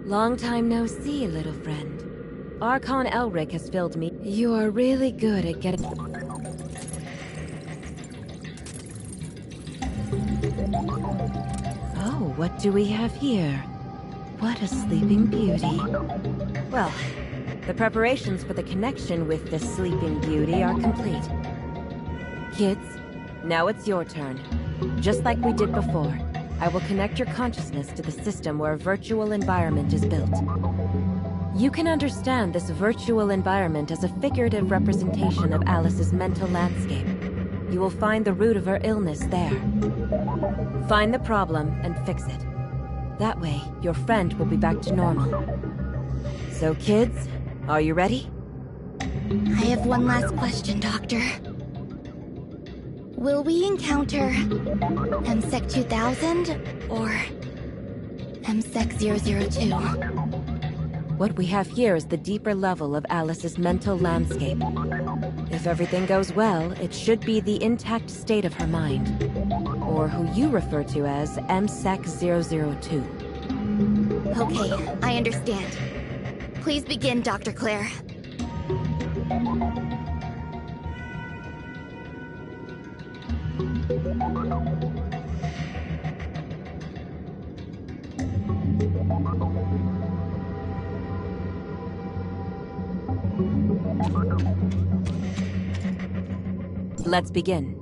Long time no see, little friend. Archon Elric has filled me. You are really good at getting... Oh, what do we have here? What a sleeping beauty. Well, the preparations for the connection with this sleeping beauty are complete. Kids, now it's your turn. Just like we did before, I will connect your consciousness to the system where a virtual environment is built. You can understand this virtual environment as a figurative representation of Alice's mental landscape. You will find the root of her illness there. Find the problem and fix it. That way, your friend will be back to normal. So kids, are you ready? I have one last question, Doctor. Will we encounter MSEC 2000 or MSEC 002? What we have here is the deeper level of Alice's mental landscape. If everything goes well, it should be the intact state of her mind, or who you refer to as MSEC 002. Okay, I understand. Please begin, Dr. Claire. Let's begin.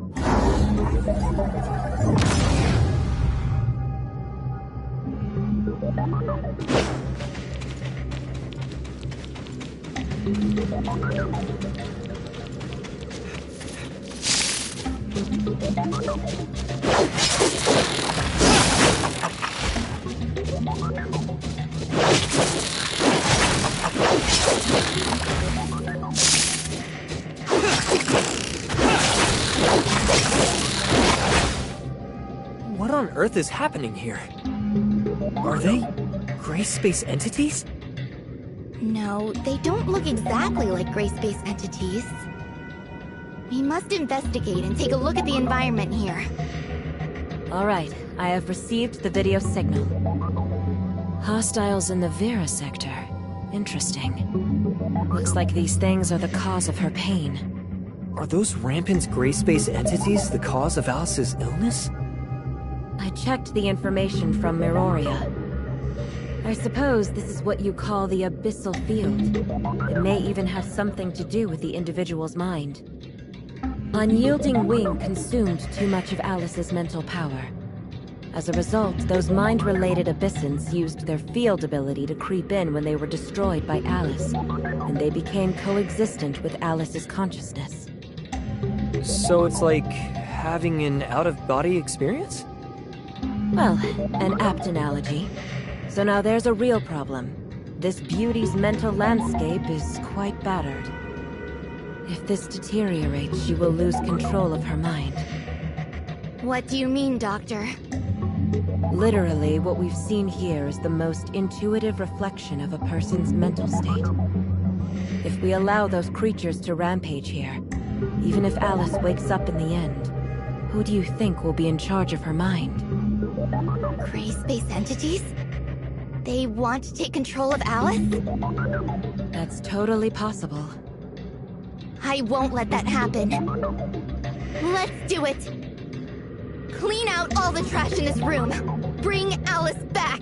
What on earth is happening here? Are they gray space entities? No, they don't look exactly like gray space entities. We must investigate and take a look at the environment here. All right, I have received the video signal. Hostiles in the Vera sector. Interesting. Looks like these things are the cause of her pain. Are those rampant gray space entities the cause of Alice's illness? I checked the information from Miroria. I suppose this is what you call the abyssal field. It may even have something to do with the individual's mind. Unyielding Wing consumed too much of Alice's mental power. As a result, those mind-related abyssins used their field ability to creep in when they were destroyed by Alice, and they became coexistent with Alice's consciousness. So it's like having an out-of-body experience? Well, an apt analogy. So now there's a real problem. This beauty's mental landscape is quite battered. If this deteriorates, she will lose control of her mind. What do you mean, Doctor? Literally, what we've seen here is the most intuitive reflection of a person's mental state. If we allow those creatures to rampage here, even if Alice wakes up in the end, who do you think will be in charge of her mind? Gray space entities? They want to take control of Alice? That's totally possible. I won't let that happen. Let's do it! Clean out all the trash in this room! Bring Alice back!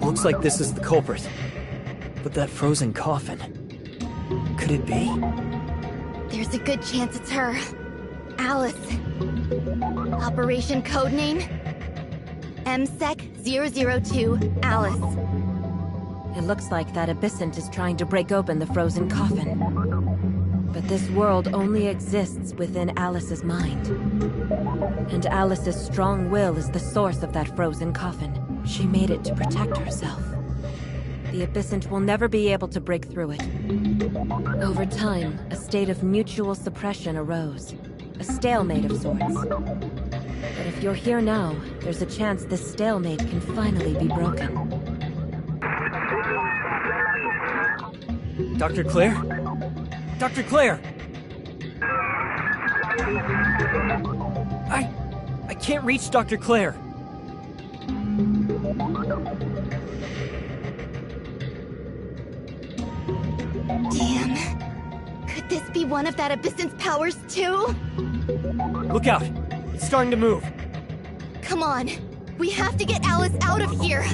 Looks like this is the culprit. But that frozen coffin... could it be? There's a good chance it's her. Alice. Operation codename? MSEC-002 Alice. It looks like that Abyssant is trying to break open the frozen coffin. But this world only exists within Alice's mind. And Alice's strong will is the source of that frozen coffin. She made it to protect herself. The Abyssant will never be able to break through it. Over time, a state of mutual suppression arose. A stalemate of sorts. But if you're here now, there's a chance this stalemate can finally be broken. Dr. Claire? Dr. Claire! I can't reach Dr. Claire! Damn. Could this be one of that Abyssant's powers too? Look out! It's starting to move! Come on. We have to get Alice out of here.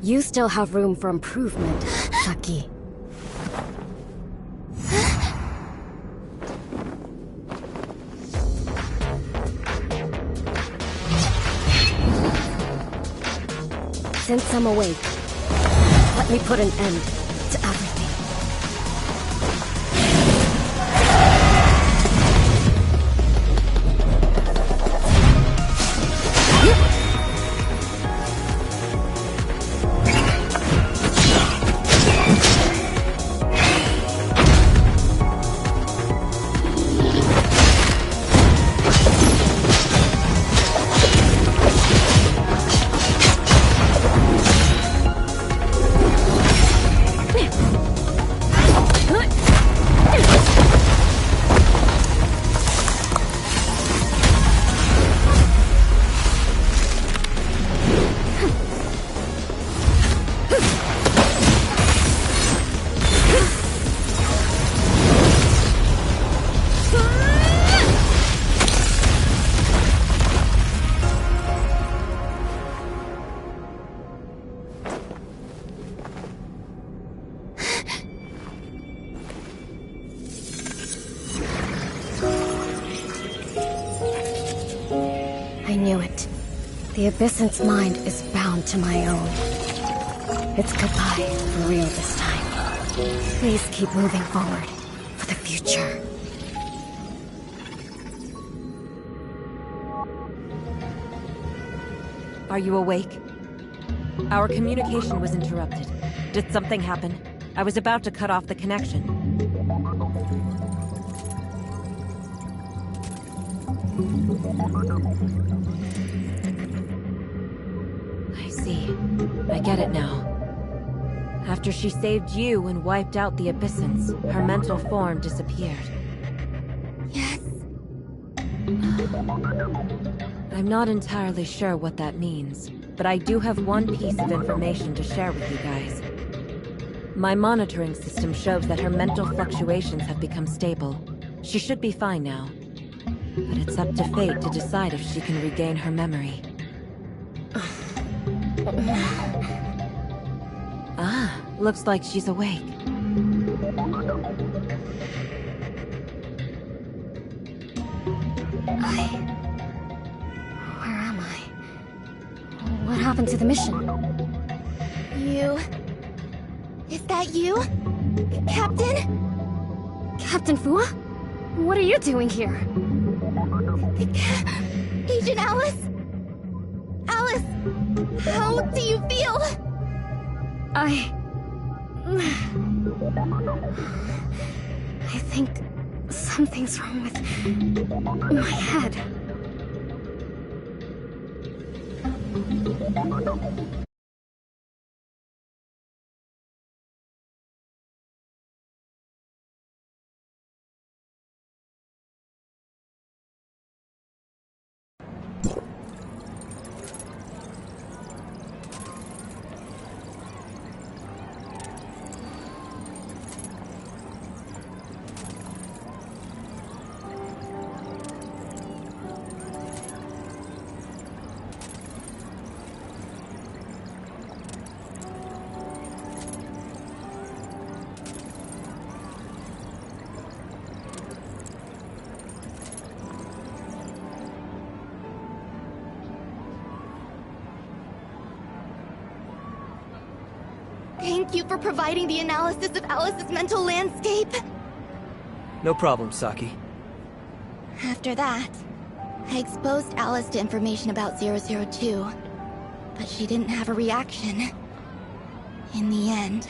You still have room for improvement, Saki. Since I'm awake, let me put an end to everything. I knew it. The Abyssant's mind is bound to my own. It's goodbye for real this time. Please keep moving forward for the future. Are you awake? Our communication was interrupted. Did something happen? I was about to cut off the connection. I see. I get it now. After she saved you and wiped out the Abyssants, her mental form disappeared. Yes. I'm not entirely sure what that means, but I do have one piece of information to share with you guys. My monitoring system shows that her mental fluctuations have become stable. She should be fine now. But it's up to fate to decide if she can regain her memory. Ah, looks like she's awake. Where am I? What happened to the mission? You... Is that you? Captain? Captain Fua? What are you doing here? Agent Alice? Alice, how do you feel? I think something's wrong with my head. Thank you for providing the analysis of Alice's mental landscape. No problem, Saki. After that, I exposed Alice to information about 002, but she didn't have a reaction. In the end,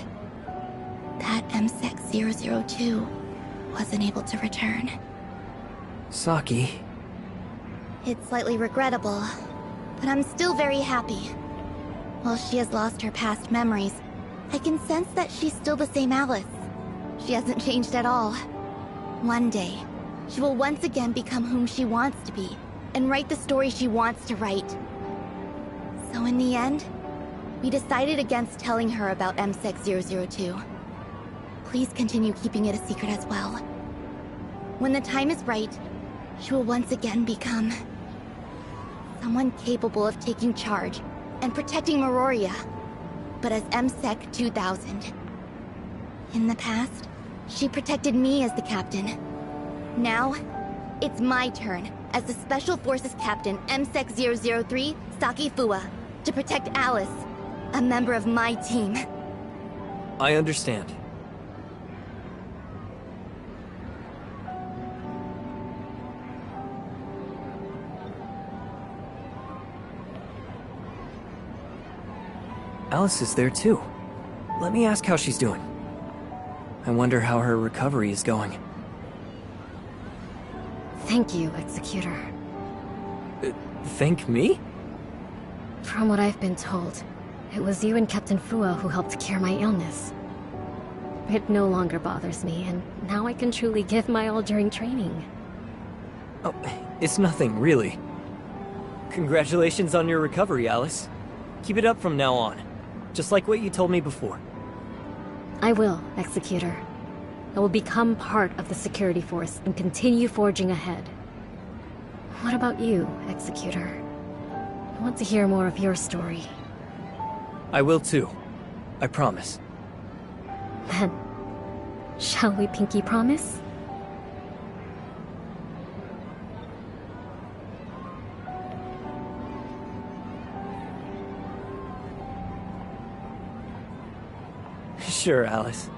that MSEC-002 wasn't able to return. Saki... It's slightly regrettable, but I'm still very happy. While she has lost her past memories, I can sense that she's still the same Alice. She hasn't changed at all. One day, she will once again become whom she wants to be, and write the story she wants to write. So in the end, we decided against telling her about MSEC-002. Please continue keeping it a secret as well. When the time is right, she will once again become... someone capable of taking charge and protecting Meroria, but as MSEC-2000. In the past, she protected me as the captain. Now, it's my turn as the Special Forces Captain MSEC-003, Saki Fua, to protect Alice, a member of my team. I understand. Alice is there too. Let me ask how she's doing. I wonder how her recovery is going. Thank you, Executor. Thank me? From what I've been told, it was you and Captain Fua who helped cure my illness. It no longer bothers me, and now I can truly give my all during training. Oh, it's nothing, really. Congratulations on your recovery, Alice. Keep it up from now on. Just like what you told me before. I will, Executor. I will become part of the security force and continue forging ahead. What about you, Executor? I want to hear more of your story. I will too. I promise. Then, shall we pinky promise? Sure, Alice.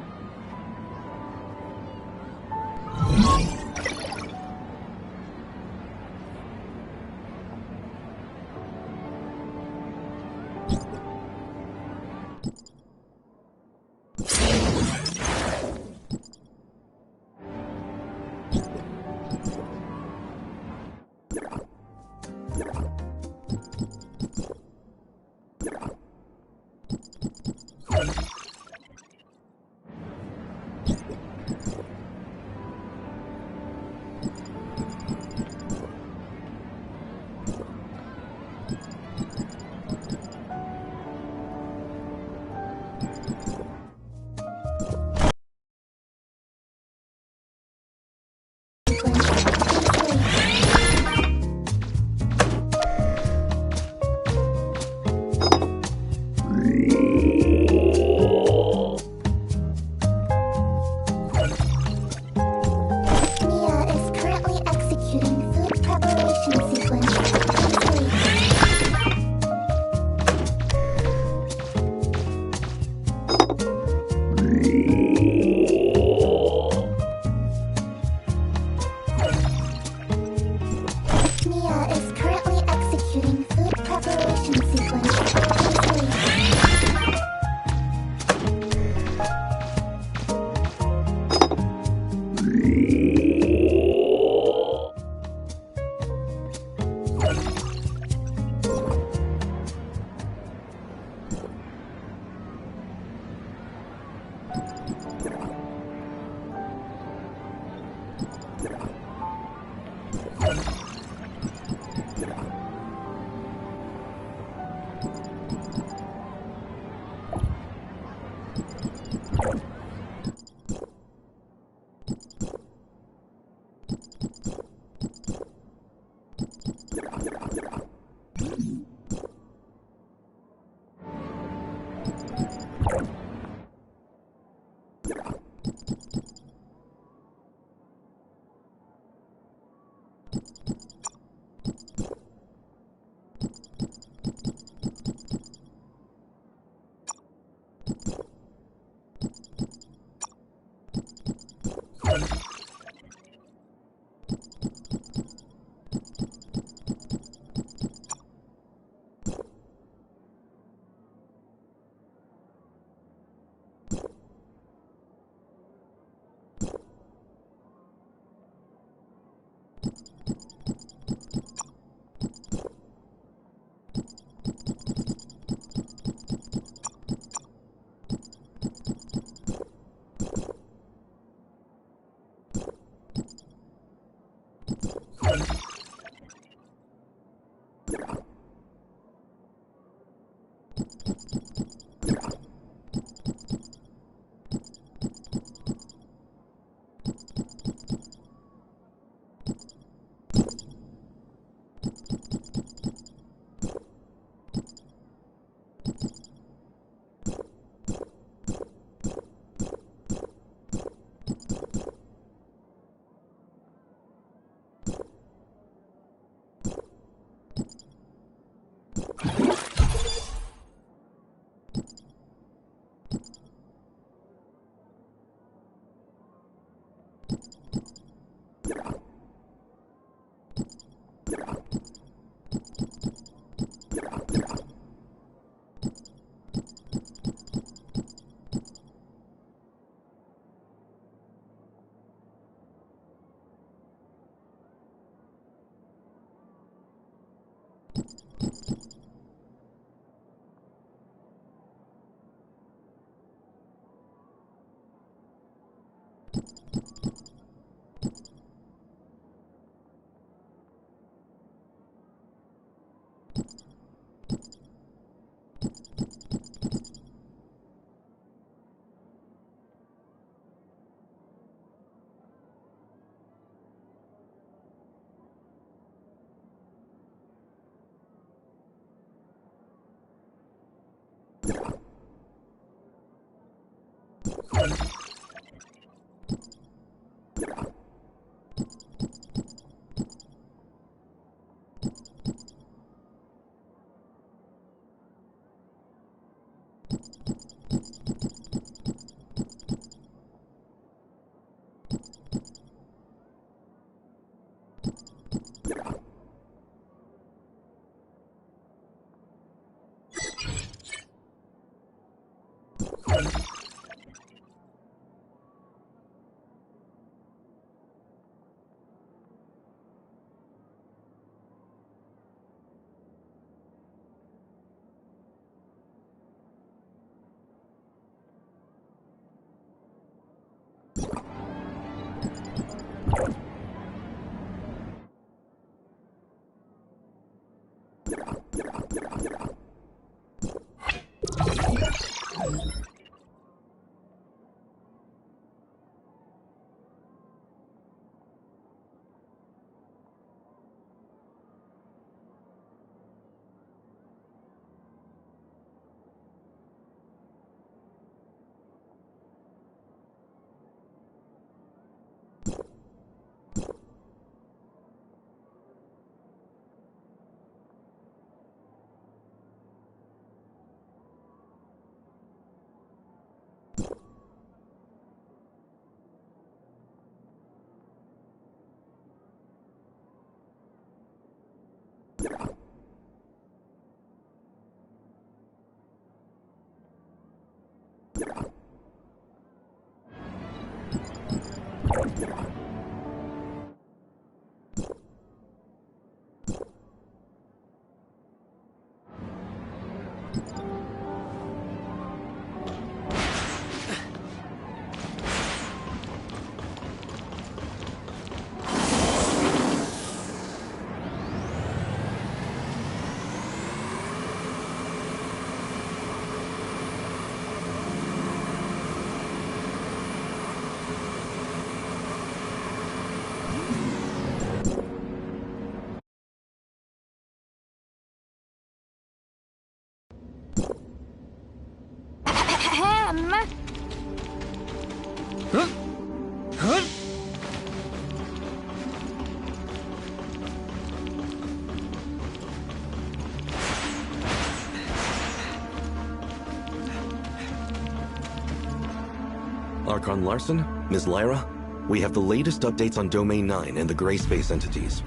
Archon Larson, Ms. Lyra, we have the latest updates on Domain 9 and the Gray Space entities.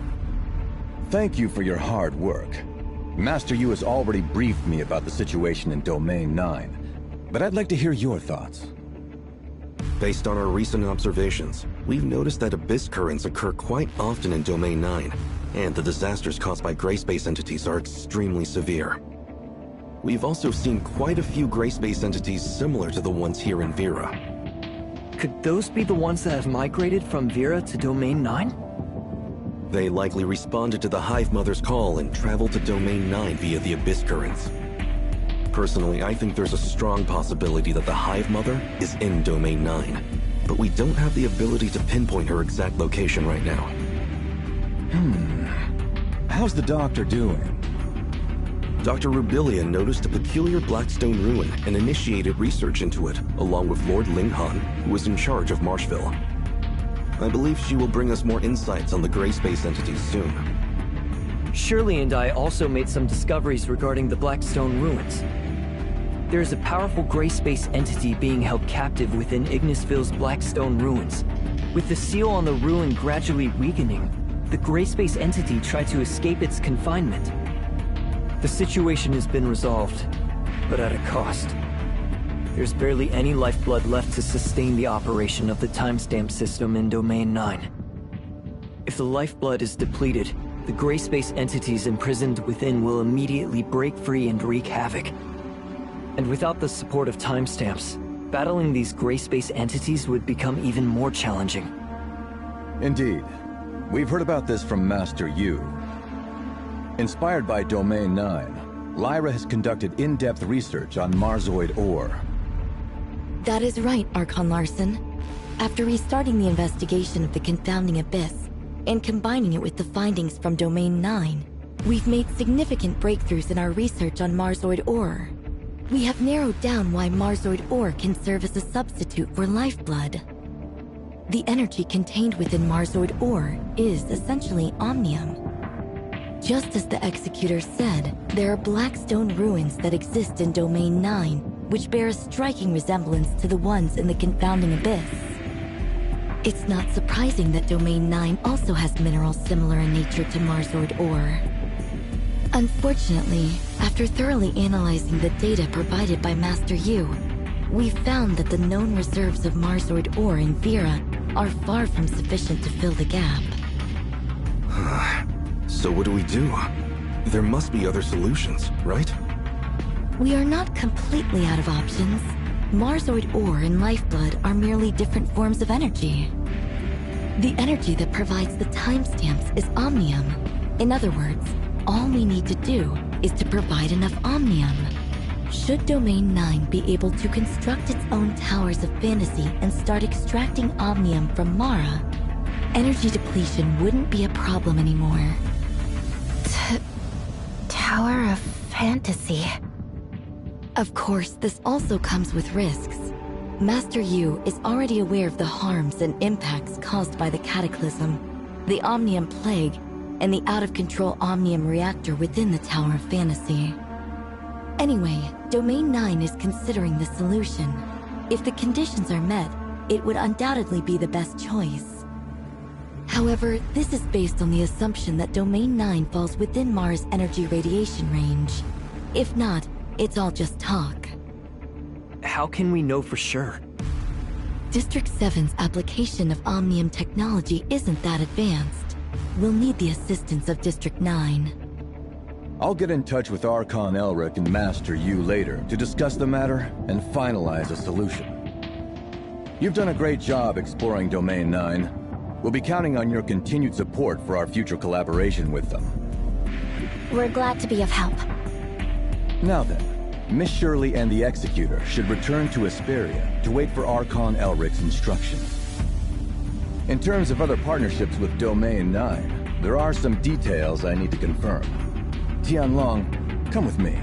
Thank you for your hard work. Master Yu has already briefed me about the situation in Domain 9, but I'd like to hear your thoughts. Based on our recent observations, we've noticed that abyss currents occur quite often in Domain 9, and the disasters caused by Gray Space entities are extremely severe. We've also seen quite a few Gray Space entities similar to the ones here in Vera. Could those be the ones that have migrated from Vera to Domain 9? They likely responded to the Hive Mother's call and traveled to Domain 9 via the abyss currents. Personally, I think there's a strong possibility that the Hive Mother is in Domain 9, but we don't have the ability to pinpoint her exact location right now. How's the doctor doing? Dr. Rubilia noticed a peculiar Blackstone ruin and initiated research into it, along with Lord Linghan, who is in charge of Marshville. I believe she will bring us more insights on the Gray Space entities soon. Shirley and I also made some discoveries regarding the Blackstone ruins. There is a powerful Gray Space entity being held captive within Ignisville's Blackstone ruins. With the seal on the ruin gradually weakening, the Gray Space entity tried to escape its confinement. The situation has been resolved, but at a cost. There's barely any lifeblood left to sustain the operation of the timestamp system in Domain 9. If the lifeblood is depleted, the Gray Space entities imprisoned within will immediately break free and wreak havoc. And without the support of timestamps, battling these Gray Space entities would become even more challenging. Indeed. We've heard about this from Master Yu. Inspired by Domain 9, Lyra has conducted in-depth research on Marsoid ore. That is right, Archon Larson. After restarting the investigation of the confounding abyss, and combining it with the findings from Domain 9, we've made significant breakthroughs in our research on Marsoid ore. We have narrowed down why Marsoid ore can serve as a substitute for lifeblood. The energy contained within Marsoid ore is essentially omnium. Just as the Executor said, there are Blackstone ruins that exist in Domain 9, which bear a striking resemblance to the ones in the confounding abyss. It's not surprising that Domain 9 also has minerals similar in nature to Marsoid ore. Unfortunately, after thoroughly analyzing the data provided by Master Yu, we found that the known reserves of Marsoid ore in Vera are far from sufficient to fill the gap. So what do? There must be other solutions, right? We are not completely out of options. Marsoid ore and lifeblood are merely different forms of energy. The energy that provides the timestamps is omnium. In other words, all we need to do is to provide enough omnium. Should Domain 9 be able to construct its own towers of fantasy and start extracting omnium from Mara, energy depletion wouldn't be a problem anymore. Tower of Fantasy. Of course, this also comes with risks. Master Yu is already aware of the harms and impacts caused by the Cataclysm, the Omnium Plague, and the out-of-control Omnium Reactor within the Tower of Fantasy. Anyway, Domain 9 is considering the solution. If the conditions are met, it would undoubtedly be the best choice. However, this is based on the assumption that Domain 9 falls within Mara's energy radiation range. If not, it's all just talk. How can we know for sure? District 7's application of Omnium technology isn't that advanced. We'll need the assistance of District 9. I'll get in touch with Archon Elric and Master Yu later to discuss the matter and finalize a solution. You've done a great job exploring Domain 9. We'll be counting on your continued support for our future collaboration with them. We're glad to be of help. Now then, Miss Shirley and the Executor should return to Asperia to wait for Archon Elric's instructions. In terms of other partnerships with Domain 9, there are some details I need to confirm. Tianlong, come with me.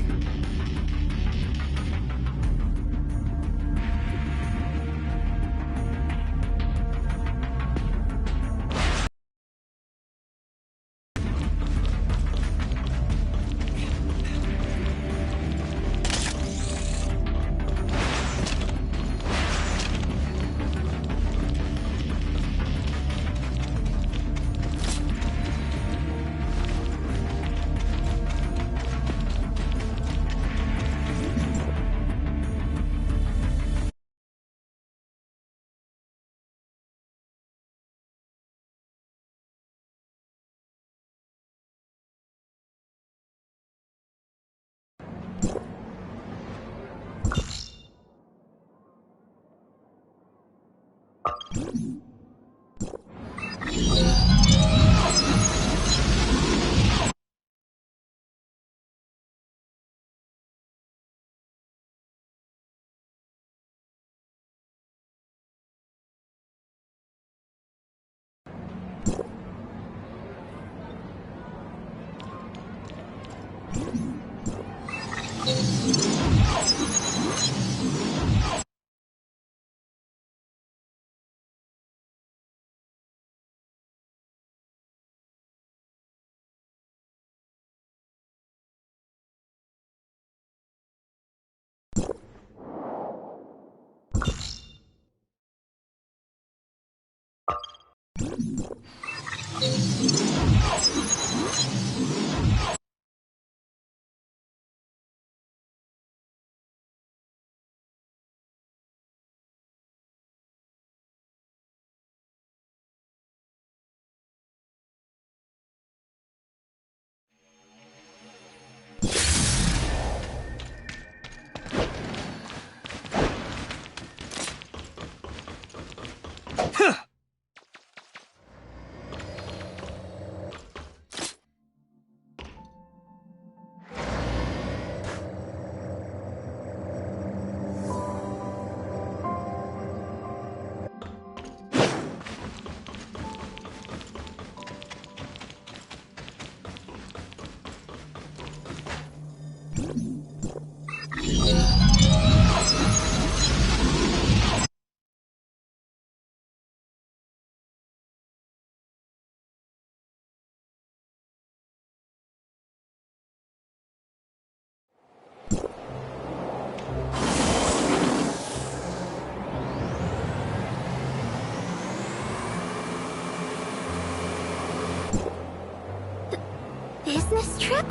business trip?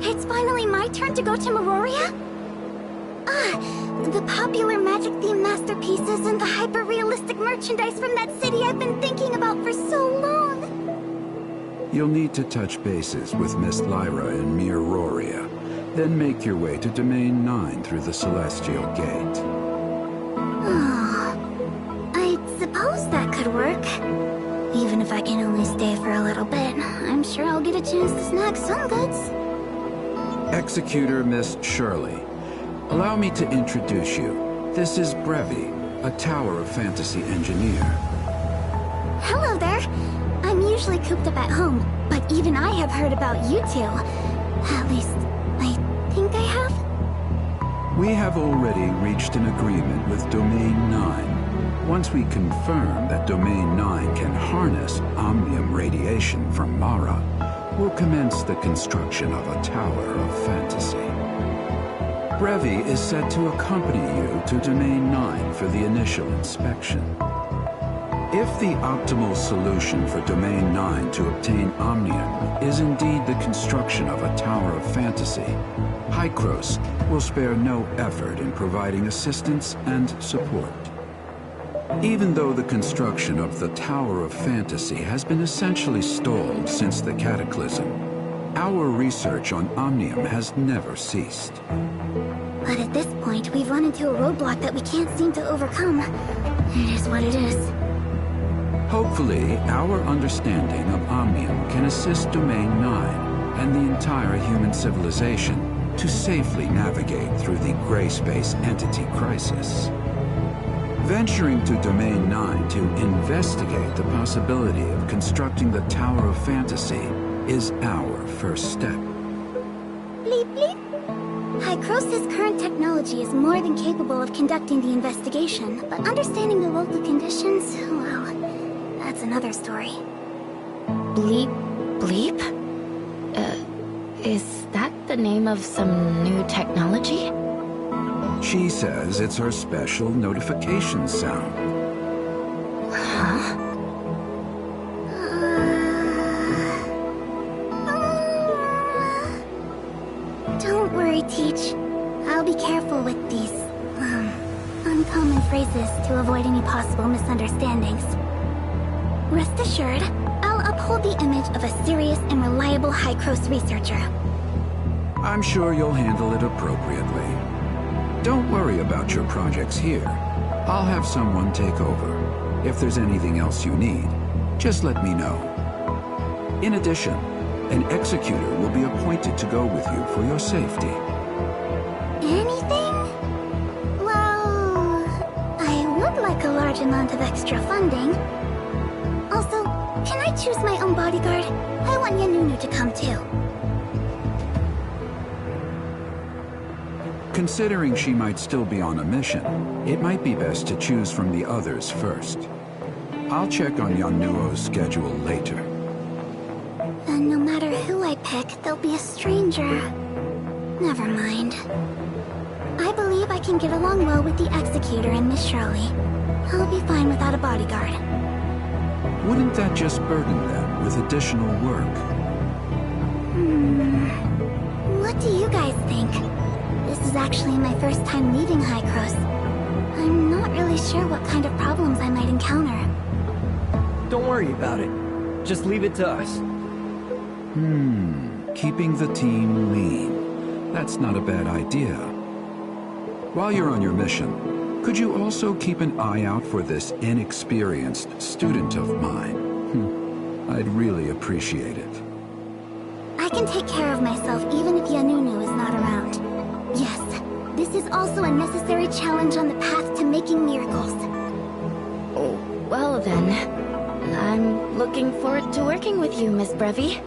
It's finally my turn to go to Meroria? The popular magic-themed masterpieces and the hyper-realistic merchandise from that city I've been thinking about for so long. You'll need to touch bases with Miss Lyra in Meroria, then make your way to Domain 9 through the Celestial Gate. I suppose that could work. Even if I can only stay for a little bit, I'm sure I'll get a chance to snag some goods. Executor Miss Shirley, allow me to introduce you. This is Brevi, a Tower of Fantasy engineer. Hello there. I'm usually cooped up at home, but even I have heard about you two. At least, I think I have. We have already reached an agreement with Domain 9. Once we confirm that Domain 9 can harness omnium radiation from Mara, we'll commence the construction of a Tower of Fantasy. Brevi is set to accompany you to Domain 9 for the initial inspection. If the optimal solution for Domain 9 to obtain Omnium is indeed the construction of a Tower of Fantasy, Hykros will spare no effort in providing assistance and support. Even though the construction of the Tower of Fantasy has been essentially stalled since the Cataclysm, our research on Omnium has never ceased. But at this point, we've run into a roadblock that we can't seem to overcome. It is what it is. Hopefully, our understanding of Omnium can assist Domain 9 and the entire human civilization to safely navigate through the gray space entity crisis. Venturing to Domain 9 to investigate the possibility of constructing the Tower of Fantasy is our first step. Bleep bleep. Hykros' current technology is more than capable of conducting the investigation, but understanding the local conditions, well, that's another story. Bleep? Bleep? Is that the name of some new technology? She says it's her special notification sound. Huh? Don't worry, Teach. I'll be careful with these, uncommon phrases to avoid any possible misunderstandings. Rest assured, I'll uphold the image of a serious and reliable Hykros researcher. I'm sure you'll handle it appropriately. Don't worry about your projects here. I'll have someone take over. If there's anything else you need, just let me know. In addition, an executor will be appointed to go with you for your safety. Anything? Well, I would like a large amount of extra funding. Also, can I choose my own bodyguard? I want Yanunu to come too. Considering she might still be on a mission, it might be best to choose from the others first. I'll check on Yanuo's schedule later. And no matter who I pick, there'll be a stranger. Never mind. I believe I can get along well with the Executor and Miss Shirley. I'll be fine without a bodyguard. Wouldn't that just burden them with additional work? What do you guys think? This is actually my first time leaving Hykros. I'm not really sure what kind of problems I might encounter. Don't worry about it. Just leave it to us. Keeping the team lean. That's not a bad idea. While you're on your mission, could you also keep an eye out for this inexperienced student of mine? I'd really appreciate it. I can take care of myself even if Yanunu is not around. Yes, this is also a necessary challenge on the path to making miracles. Oh, well then. I'm looking forward to working with you, Miss Brevi.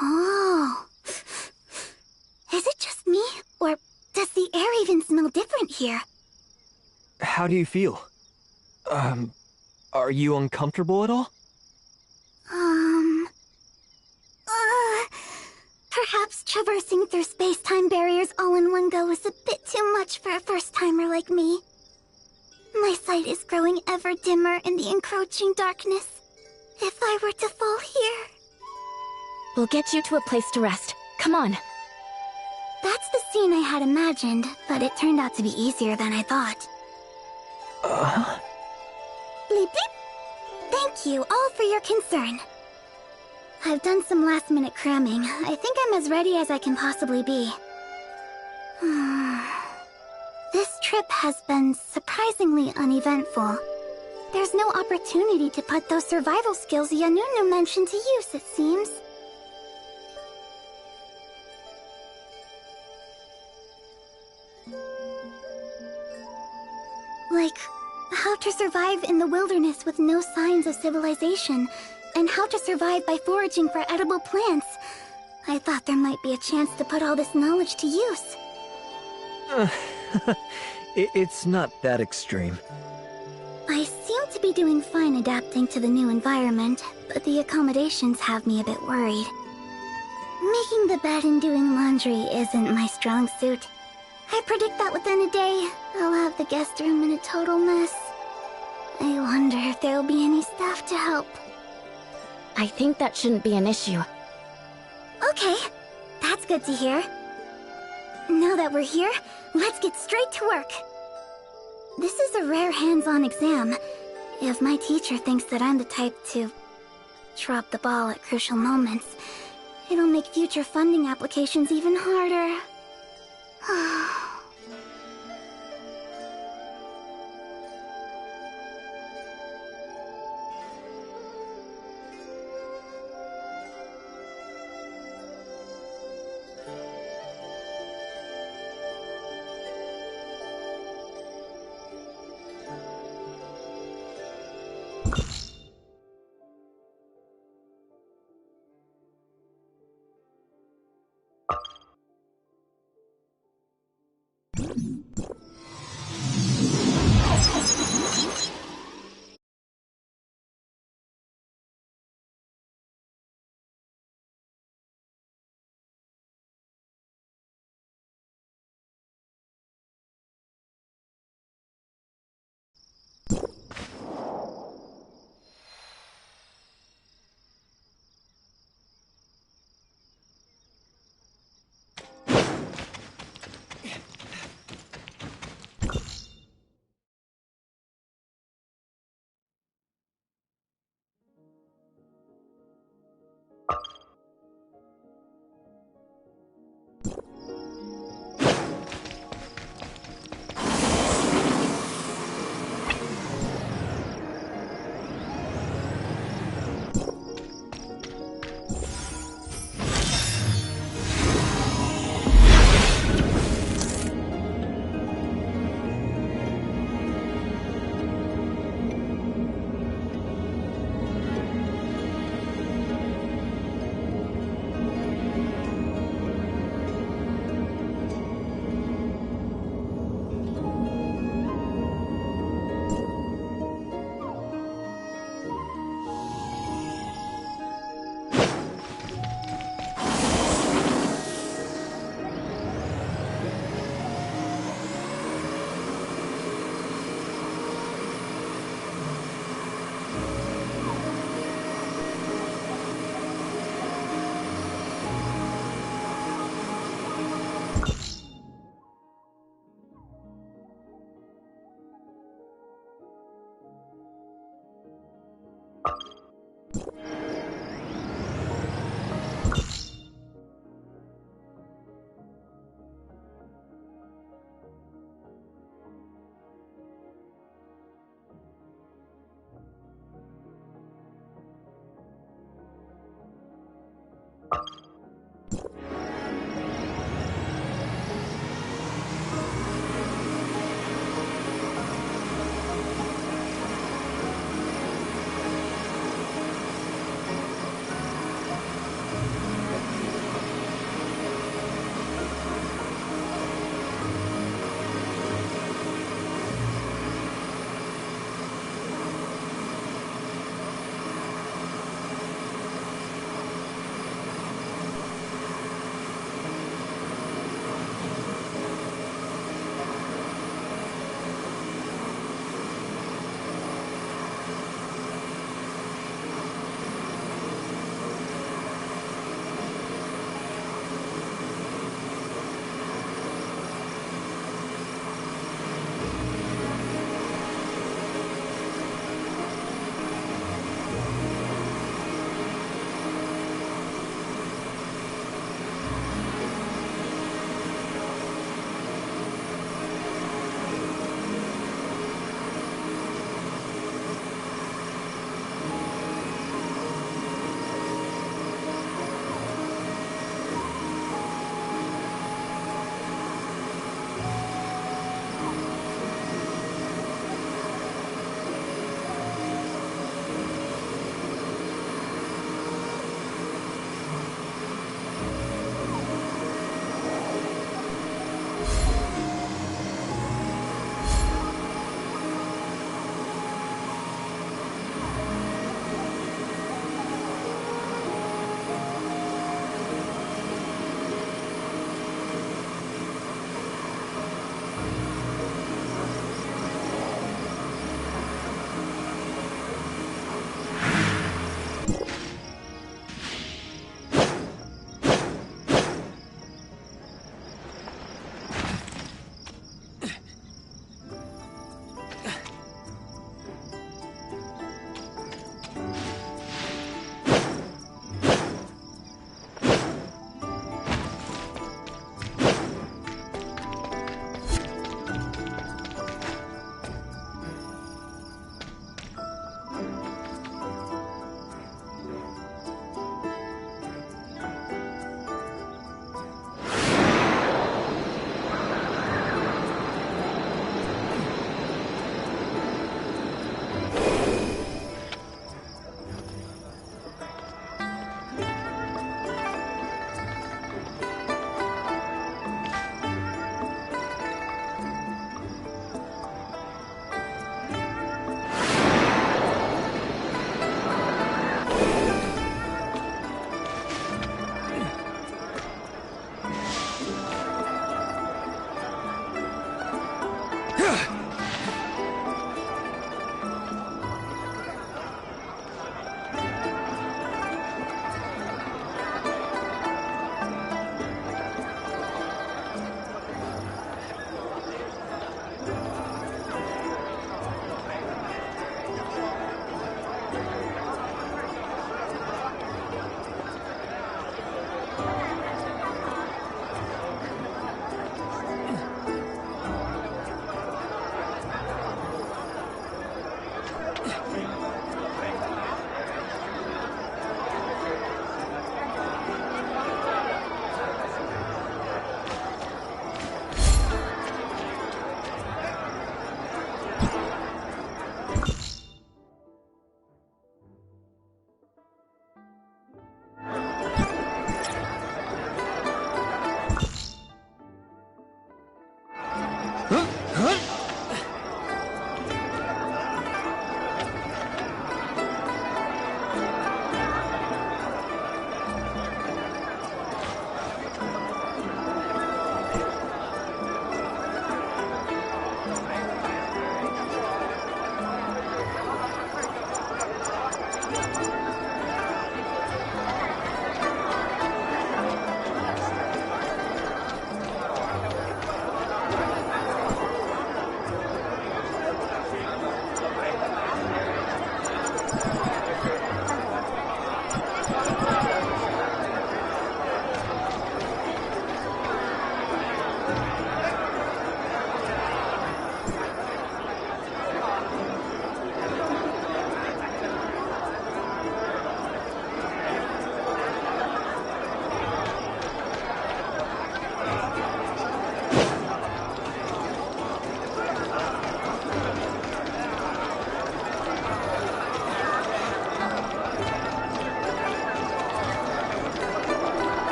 Oh. Is it just me? Or does the air even smell different here? How do you feel? Are you uncomfortable at all? Perhaps traversing through space-time barriers all in one go is a bit too much for a first-timer like me. My sight is growing ever dimmer in the encroaching darkness. If I were to fall here... We'll get you to a place to rest. Come on. That's the scene I had imagined, but it turned out to be easier than I thought. Bleep bleep. Thank you all for your concern. I've done some last-minute cramming. I think I'm as ready as I can possibly be. This trip has been surprisingly uneventful. There's no opportunity to put those survival skills Yanunu mentioned to use, it seems. Like, how to survive in the wilderness with no signs of civilization, and how to survive by foraging for edible plants. I thought there might be a chance to put all this knowledge to use. It's not that extreme. I seem to be doing fine adapting to the new environment, but the accommodations have me a bit worried. Making the bed and doing laundry isn't my strong suit. I predict that within a day, I'll have the guest room in a total mess. I wonder if there'll be any staff to help. I think that shouldn't be an issue. Okay, that's good to hear. Now that we're here, let's get straight to work. This is a rare hands-on exam. If my teacher thinks that I'm the type to drop the ball at crucial moments, it'll make future funding applications even harder.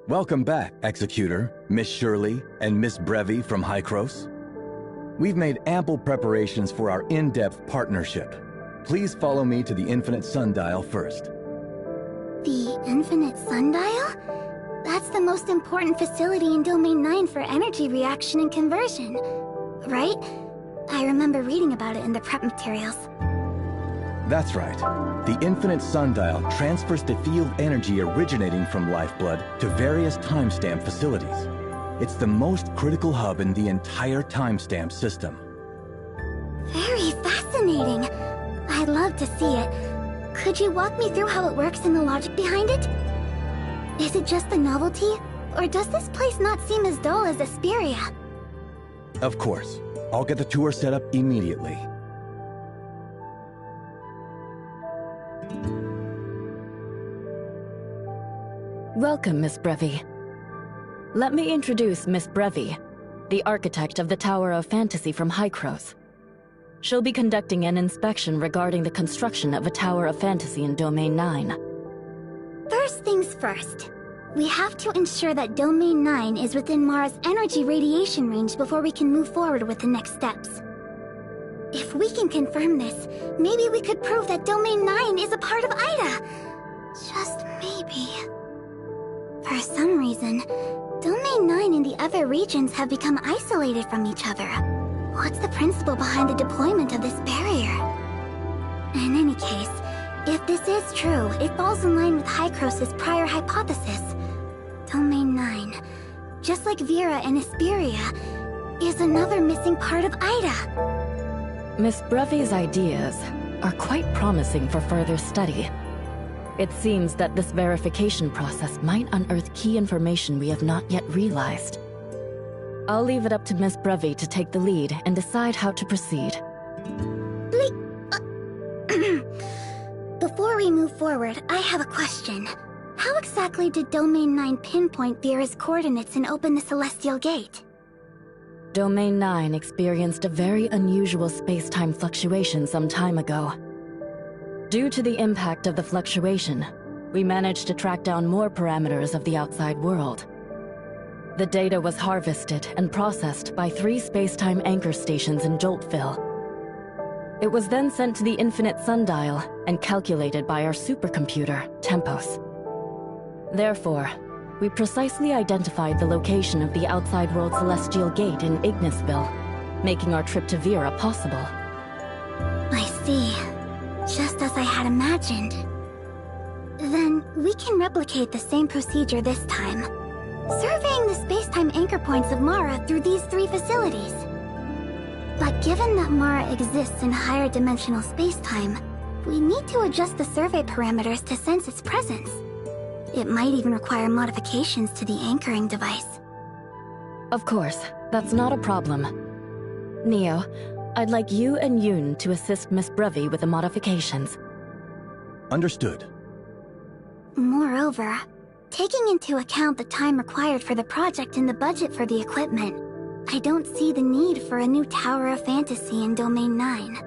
Welcome back, Executor, Miss Shirley, and Miss Brevi from Hykros. We've made ample preparations for our in-depth partnership. Please follow me to the Infinite Sundial first. The Infinite Sundial? That's the most important facility in Domain 9 for energy reaction and conversion, right? I remember reading about it in the prep materials. That's right. The Infinite Sundial transfers the field energy originating from Lifeblood to various timestamp facilities. It's the most critical hub in the entire timestamp system. Very fascinating. I'd love to see it. Could you walk me through how it works and the logic behind it? Is it just the novelty? Or does this place not seem as dull as Asperia? Of course. I'll get the tour set up immediately. Welcome, Miss Brevi. Let me introduce Miss Brevi, the architect of the Tower of Fantasy from Hykros. She'll be conducting an inspection regarding the construction of a Tower of Fantasy in Domain 9. First things first. We have to ensure that Domain 9 is within Mara's energy radiation range before we can move forward with the next steps. If we can confirm this, maybe we could prove that Domain 9 is a part of Ida. Just maybe. For some reason, Domain 9 and the other regions have become isolated from each other. What's the principle behind the deployment of this barrier? In any case, if this is true, it falls in line with Hykros' prior hypothesis. Domain 9, just like Vera and Asperia, is another missing part of Ida. Miss Brevi's ideas are quite promising for further study. It seems that this verification process might unearth key information we have not yet realized. I'll leave it up to Miss Brevi to take the lead and decide how to proceed. Before we move forward, I have a question. How exactly did Domain 9 pinpoint Vera's coordinates and open the Celestial Gate? Domain 9 experienced a very unusual space-time fluctuation some time ago. Due to the impact of the fluctuation, we managed to track down more parameters of the outside world. The data was harvested and processed by 3 space-time anchor stations in Joltville. It was then sent to the Infinite Sundial and calculated by our supercomputer, Tempos. Therefore, we precisely identified the location of the outside world Celestial Gate in Ignisville, making our trip to Vera possible. I see. Just as I had imagined. Then, we can replicate the same procedure this time, surveying the space-time anchor points of Mara through these 3 facilities. But given that Mara exists in higher dimensional space-time, we need to adjust the survey parameters to sense its presence. It might even require modifications to the anchoring device. Of course, that's not a problem. Neo, I'd like you and Yoon to assist Miss Brevi with the modifications. Understood. Moreover, taking into account the time required for the project and the budget for the equipment, I don't see the need for a new Tower of Fantasy in Domain 9.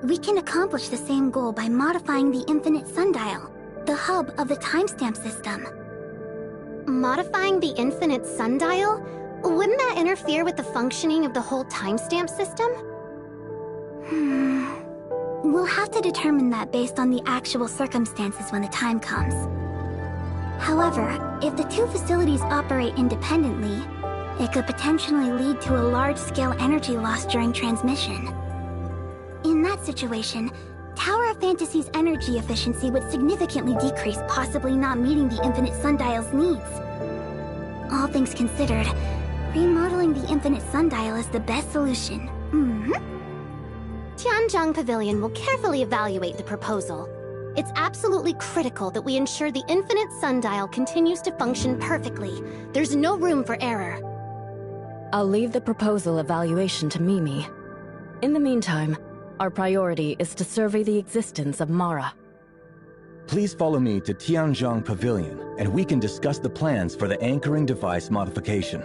We can accomplish the same goal by modifying the Infinite Sundial, the hub of the timestamp system. Modifying the Infinite Sundial? Wouldn't that interfere with the functioning of the whole timestamp system? We'll have to determine that based on the actual circumstances when the time comes. However, if the 2 facilities operate independently, it could potentially lead to a large-scale energy loss during transmission. In that situation, Tower of Fantasy's energy efficiency would significantly decrease, possibly not meeting the Infinite Sundial's needs. All things considered, remodeling the Infinite Sundial is the best solution. Tianzhong Pavilion will carefully evaluate the proposal. It's absolutely critical that we ensure the Infinite Sundial continues to function perfectly. There's no room for error. I'll leave the proposal evaluation to Mimi. In the meantime, our priority is to survey the existence of Mara. Please follow me to Tianzhong Pavilion, and we can discuss the plans for the anchoring device modification.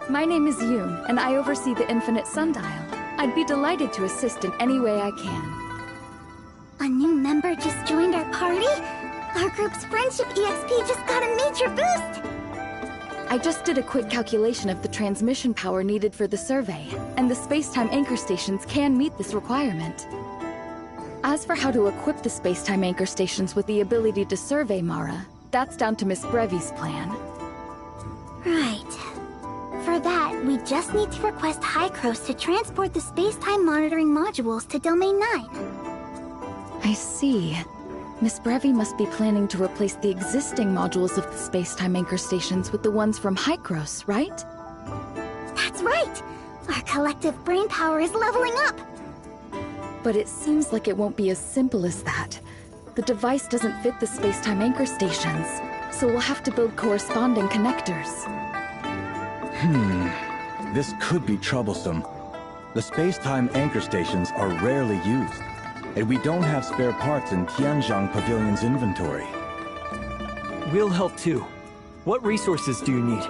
My name is Yoon, and I oversee the Infinite Sundial. I'd be delighted to assist in any way I can. A new member just joined our party? Our group's friendship EXP just got a major boost! I just did a quick calculation of the transmission power needed for the survey, and the space-time anchor stations can meet this requirement. As for how to equip the space-time anchor stations with the ability to survey Mara, that's down to Miss Brevi's plan. Right. For that, we just need to request Hycros to transport the space-time monitoring modules to Domain 9. I see. Miss Brevi must be planning to replace the existing modules of the space-time anchor stations with the ones from Hycros, right? That's right! Our collective brain power is leveling up! But it seems like it won't be as simple as that. The device doesn't fit the space-time anchor stations, so we'll have to build corresponding connectors. This could be troublesome. The space-time anchor stations are rarely used, and we don't have spare parts in Tianzhang Pavilion's inventory. We'll help too. What resources do you need?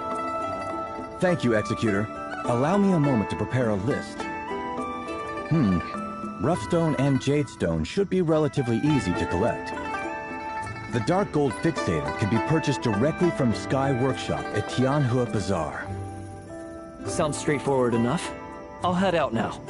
Thank you, Executor. Allow me a moment to prepare a list. Rough stone and jade stone should be relatively easy to collect. The dark gold fixator can be purchased directly from Sky Workshop at Tianhua Bazaar. Sounds straightforward enough. I'll head out now.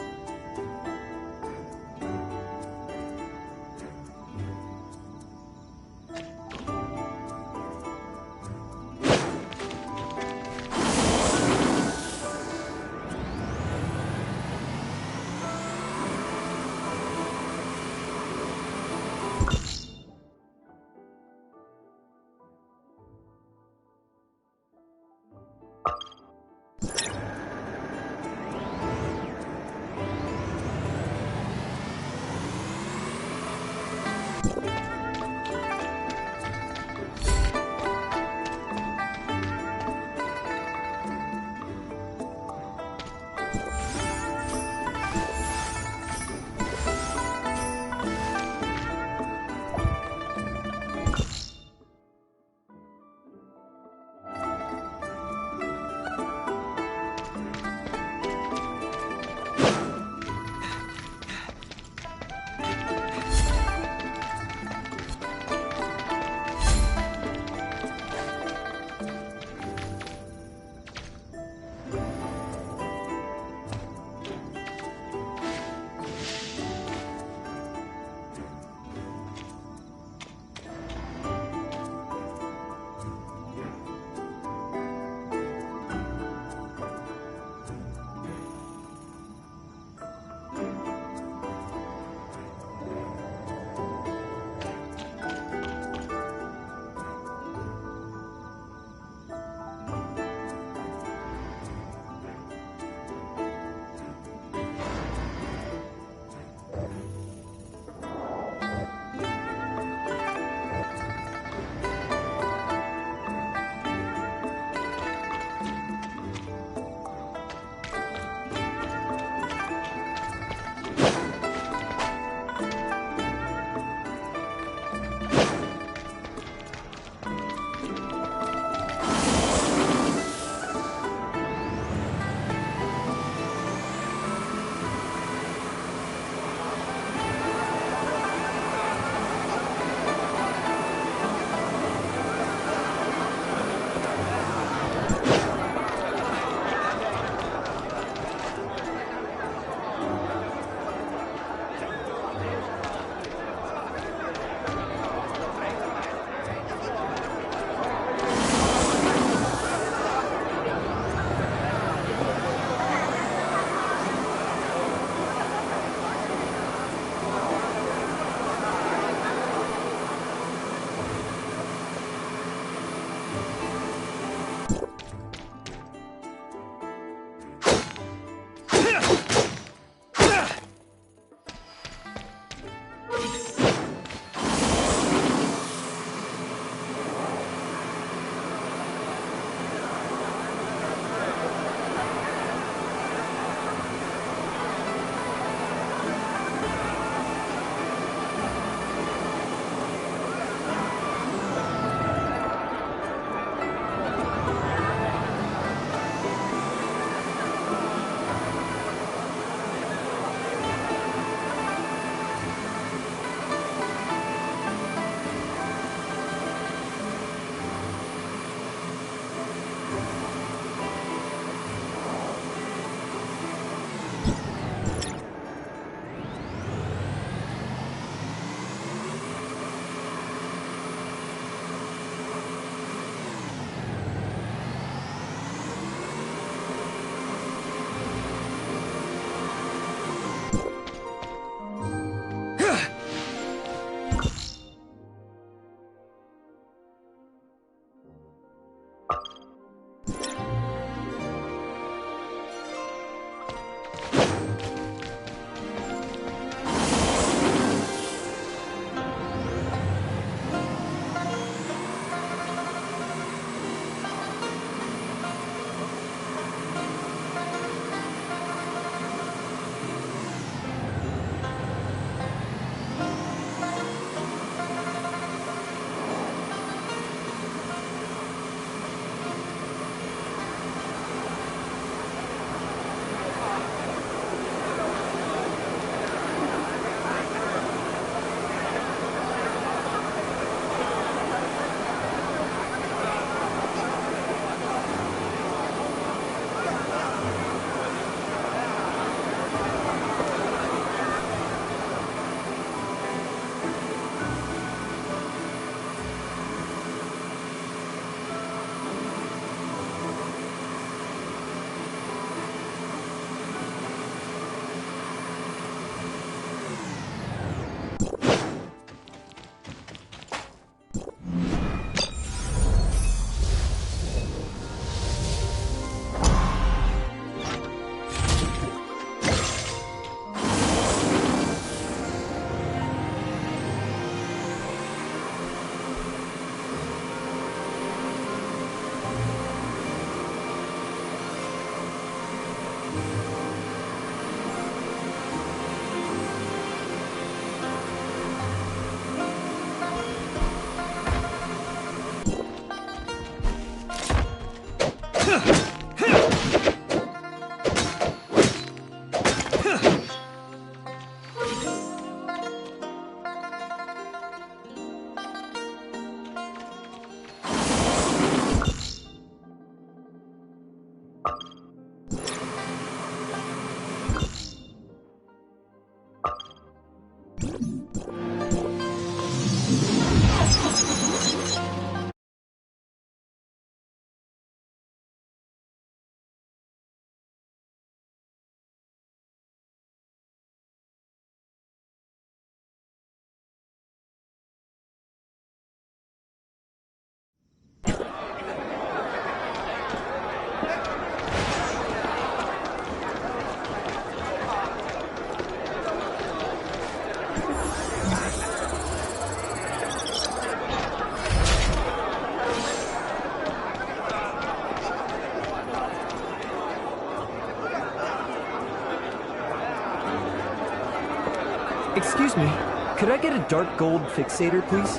Excuse me, could I get a dark gold fixator, please?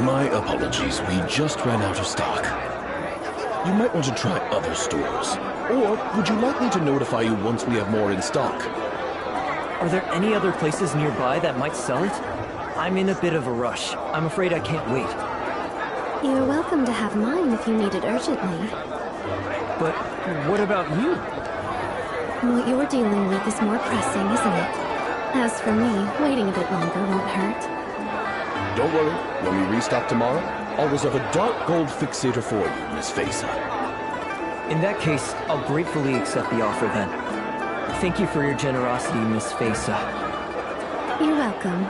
My apologies, we just ran out of stock. You might want to try other stores. Or would you like me to notify you once we have more in stock? Are there any other places nearby that might sell it? I'm in a bit of a rush. I'm afraid I can't wait. You're welcome to have mine if you need it urgently. But what about you? What you're dealing with is more pressing, isn't it? As for me, waiting a bit longer won't hurt. Don't worry, when we restock tomorrow, I'll reserve a dark gold fixator for you, Miss Feza. In that case, I'll gratefully accept the offer then. Thank you for your generosity, Miss Feza. You're welcome.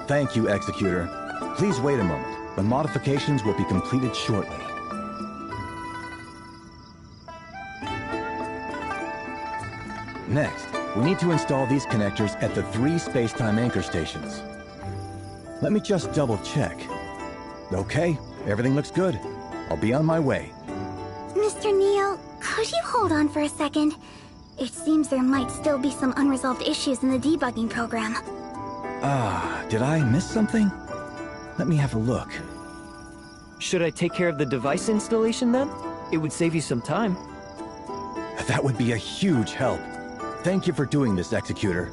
Thank you, Executor. Please wait a moment. The modifications will be completed shortly. Next, we need to install these connectors at the 3 space-time anchor stations. Let me just double-check. Okay, everything looks good. I'll be on my way. Mr. Neo, could you hold on for a second? It seems there might still be some unresolved issues in the debugging program. Did I miss something? Let me have a look. Should I take care of the device installation then? It would save you some time. That would be a huge help. Thank you for doing this, Executor.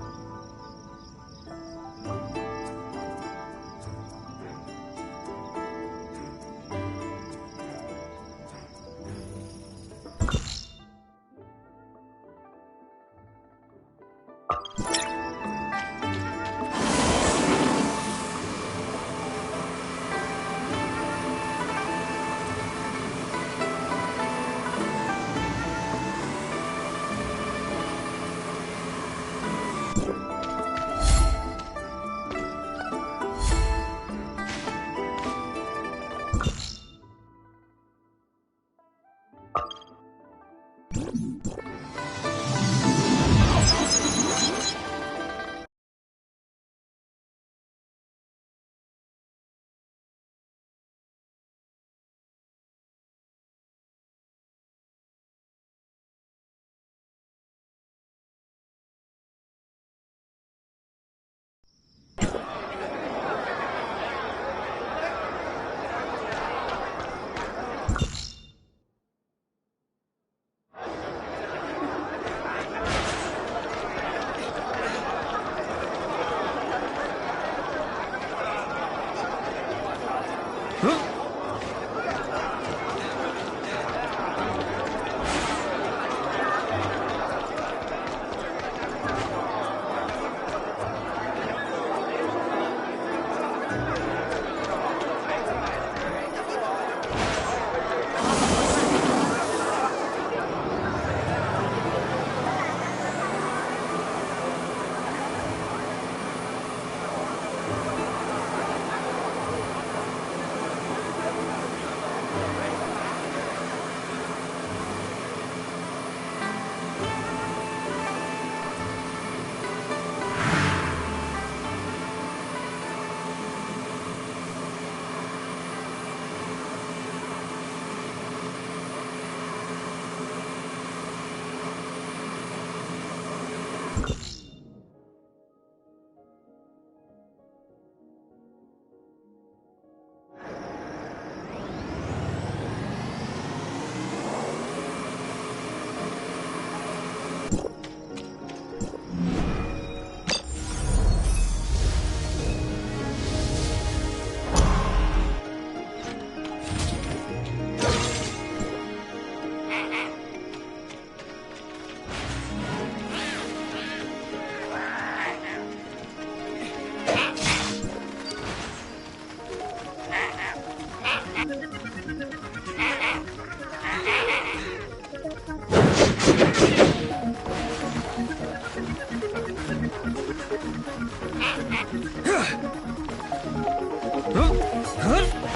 Huh?